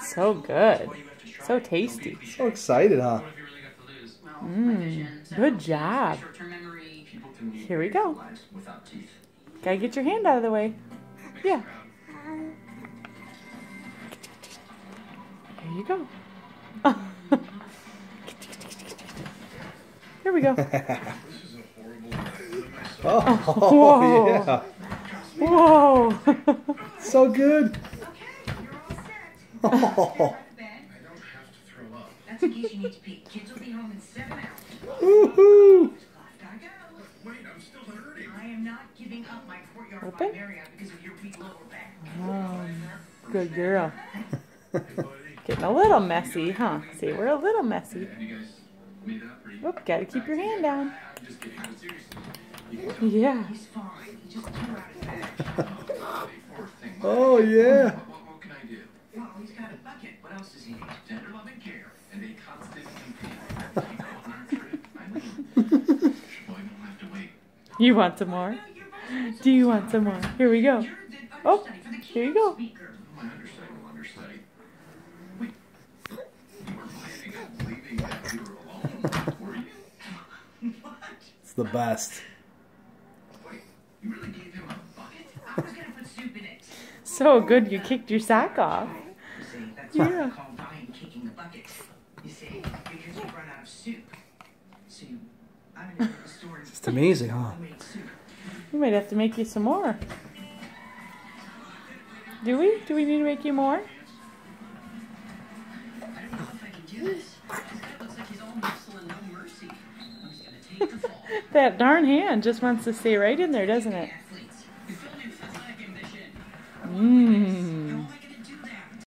So good. So tasty. So excited, huh? Good job. Here we go. Gotta get your hand out of the way. Yeah. There you go. Here we go. Oh, yeah. Whoa. So good. Oh. That's in case you need to pee. Kids will be home in 7 hours. Woohoo! Gotta go. Wait, I'm still hurting. I am not giving up my courtyard Open? by Marriott because of your weak lower back. Good girl. Getting a little messy, huh? See, we're a little messy. You guys made up or you Oop, gotta keep your hand down. I'm just kidding, but seriously. Yeah. He's fine. He just threw out his bag. Poor thing. Oh, yeah. What can I do? Well, he's got a bucket. What else does he need? Tender loving care and a constant companion. Keep on our trip. I mean, boy, don't have to wait. You want some more? Do you want some more? Here we go. Oh, here you go. My understudy will understudy. Wait, you were planning on leaving that we were alone, were you? What? It's the best. Wait, you really gave him a bucket? I was gonna put soup in it. So good you kicked your sock off. You see, that's Yeah. what I call Ryan kicking the bucket. You see, because you've run out of soup. So I'm gonna go to the store and It's amazing, huh? make soup. We might have to make you some more. Do we? Do we need to make you more? I don't know if I can do this. This guy looks like he's all muscle and no mercy. I'm just gonna take the fall. That darn hand just wants to stay right in there, doesn't it? Athletes, you feel new athletic ambition. Mmm.